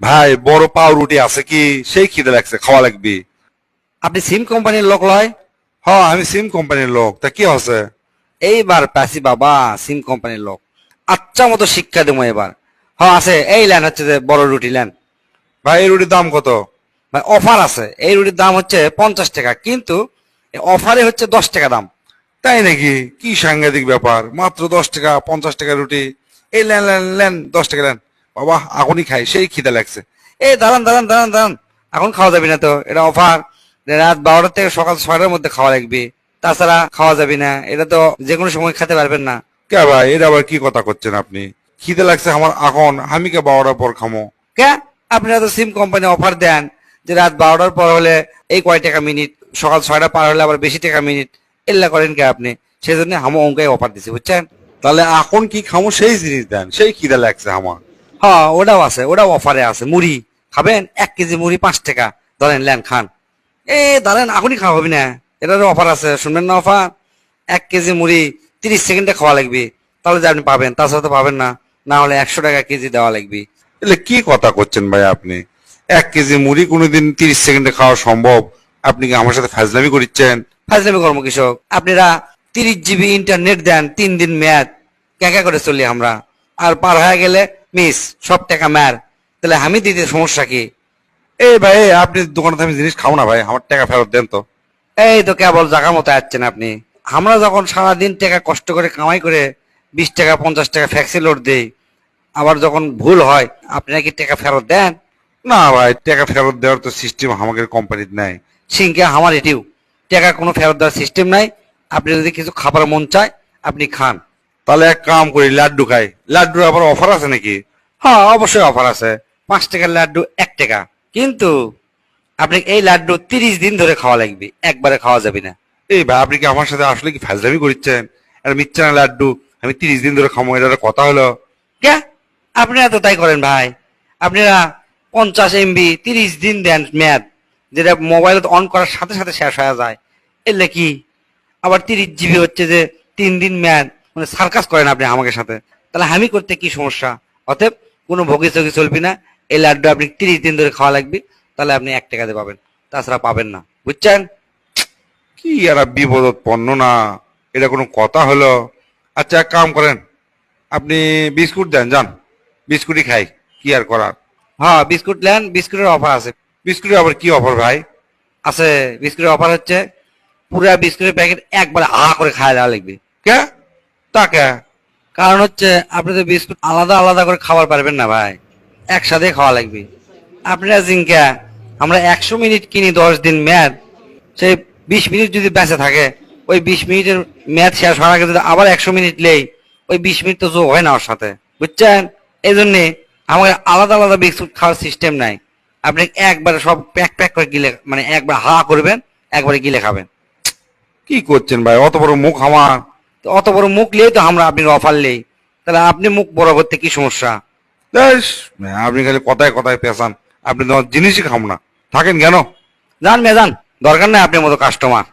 ভাই বড় পাউরুটি আছে কি? সেই খিদে লাগছে, খাওয়া লাগবে। আপনি সিম কোম্পানির লোক লয়? হ্যাঁ, আমি সিম কোম্পানির লোক, তা কি হচ্ছে? এইবার পাসি বাবা, সিম কোম্পানির লোক। আচ্ছা মতো শিক্ষা দেবো এবার। হ্যাঁ আছে, এই ল্যান হচ্ছে যে বড় রুটি ল্যান। ভাই এই রুটির দাম কত? ভাই অফার আছে, এই রুটির দাম হচ্ছে 50 টাকা, কিন্তু অফারে হচ্ছে 10 টাকা দাম। তাই নাকি? কি সাংঘাতিক ব্যাপার, মাত্র 10 টাকা, 50 টাকা রুটি! এই লেন লেন লেন, 10 টাকা লেন। বাবা এখনই খাই, সেই খিদে লাগছে। এই দাঁড়ান দাঁড়ান দাঁড়ান দাঁড়ান, এখন খাওয়া যাবে না তো, এটা অফার। রাত 12টা থেকে সকাল 6টার মধ্যে খাওয়া লাগবে, তাছাড়া খাওয়া যাবে না। এটা তো যে কোনো সময় খেতে পারবেন না। কে ভাই, এটা আবার কি কথা করছেন আপনি? খিদে লাগছে আমার এখন, আমি কে 12টার পর খামো? কে? আপনারা তো সিম কোম্পানি অফার দেন যে রাত 12টার পর হলে এই কয় টাকা মিনিট, সকাল 6টা পার হলে আবার বেশি টাকা মিনিট। এল্লা করেন কে আপনি? সেই জন্য হামো অঙ্কাই অফার দিছি, বুঝছেন? তাহলে এখন কি খামো সেই জিনিস দেন, সেই খিদে লাগছে আমার। হ্যাঁ ওটাও আছে, ওটাও অফারে আছে। মুড়ি খাবেন? 1 কেজি মুড়ি 5 টাকা। ধরেন লেন খান। ধরেন এখনই খাওয়া হবে না, এটারও অফার আছে, শুনবেন না অফার? 1 কেজি মুড়ি 30 সেকেন্ডে খাওয়া লাগবে, তাহলে যে আপনি পাবেন, তাছাড়া তো পাবেন না। না হলে 100 টাকা কেজি দেওয়া লাগবে। এলে কি কথা করছেন ভাই আপনি? 1 কেজি মুড়ি কোনোদিন 30 সেকেন্ডে খাওয়া সম্ভব? আপনি কি আমার সাথে ফাজলামি করছেন? ফাজলামি কর্ম কৃষক, আপনারা 30 জিবি ইন্টারনেট দেন, 3 দিন মেয়াদ। ক্যাকা করে চলি আমরা, আর পার হয়ে গেলে মিস, সব টাকা ম্যার। তাহলে আমি দিতে সমস্যা কি? এই ভাই, আপনি দোকানে থেকে আমি জিনিস খাও না ভাই, আমার টাকা ফেরত দেন তো। এই তো কেবল জায়গা মতো আসছেন আপনি। আমরা যখন সারাদিন টাকা কষ্ট করে কামাই করে 20 টাকা 50 টাকা ফ্যাক্সি লোড দেই, আবার যখন ভুল হয় আপনি নাকি টাকা ফেরত দেন? না ভাই, টাকা ফেরত দেওয়ার তো সিস্টেম আমাদের কোম্পানিতে নাই। সিংকে আমার এটিও টাকা কোনো ফেরত দেওয়ার সিস্টেম নাই। আপনি যদি কিছু খাবার মন চায় আপনি খান। তাহলে এক কাম করি, লাড্ডু খাই। লাড্ডুর আবার অফার আছে নাকি? হ্যাঁ অবশ্যই অফার আছে। 5 টাকার লাড্ডু 1 টাকা, কিন্তু আপনি এই লাড্ডু 30 দিন ধরে খাওয়া লাগবে, একবারে খাওয়া যাবে না। এই ভাই, আপনি কি আমার সাথে আসলে কি ফাজলামি করছেন? আর মিথ্যা না লাড্ডু আমি 30 দিন ধরে খামো, এটা একটা কথা হলো? কে? আপনারা তো তাই করেন ভাই। আপনারা 50 MB 30 দিন দেন মেয়াদ, যেটা মোবাইল অন করার সাথে সাথে শেষ হয়ে যায়। এলে কি? আবার 30 জিবি হচ্ছে যে 3 দিন মেয়াদ, মানে সার্কাস করেন আপনি আমাকে সাথে। তাহলে আমি করতে কি সমস্যা? অতএব কোনো ভোগী চোখে চলবি না। এই লাড্ডু আপনি 30 দিন ধরে খাওয়া লাগবে, তাহলে আপনি 1 টাকা দিয়ে পাবেন, তাছাড়া পাবেন না, বুঝছেন? কি আর বিপদত পণ্য না, এটা কোনো কথা হলো? আচ্ছা এক কাম করেন, আপনি বিস্কুট দেন, যান। বিস্কুটই খাই, কি আর করার। হ্যাঁ বিস্কুট নেন, বিস্কুটের অফার আছে। বিস্কুটে আবার কি অফার ভাই? আছে, বিস্কুটের অফার হচ্ছে পুরা বিস্কুটের প্যাকেট একবারে করে খাওয়া দেওয়া লাগবে। কে? তা কে? কারণ হচ্ছে আপনি তো বিস্কুট আলাদা আলাদা করে খাবার পারবেন না ভাই, একসাথে খাওয়া লাগবে। আপনারা জিঙ্কা, আমরা 100 মিনিট কিনি 10 দিন মেয়াদ, সেই 20 মিনিট যদি বেঁচে থাকে, ওই 20 মিনিটের মেয়াদ শেষ হওয়ার আগে যদি আবার 100 মিনিট লেই, ওই 20 মিনিট তো যোগ হয় না ওর সাথে, বুঝছেন? এই জন্যে আমাদের আলাদা আলাদা বিস্কুট খাওয়ার সিস্টেম নাই। আপনি একবারে সব প্যাক প্যাক করে গিলে, মানে একবার করবেন, একবারে গিলে খাবেন। কি করছেন ভাই, অত বড় মুখ আমার! তো অত বড় মুখ লিয়েই তো আমরা আপনি অফার লেই, তাহলে আপনি মুখ বড় করতে কি সমস্যা? বেশ, আপনি খালি কথায় কথায় পেঁচান। আপনি তো আমার জিনিসই খাম না, থাকেন কেন? যান মেয়ে যান, দরকার নাই আপনার মতো কাস্টমার।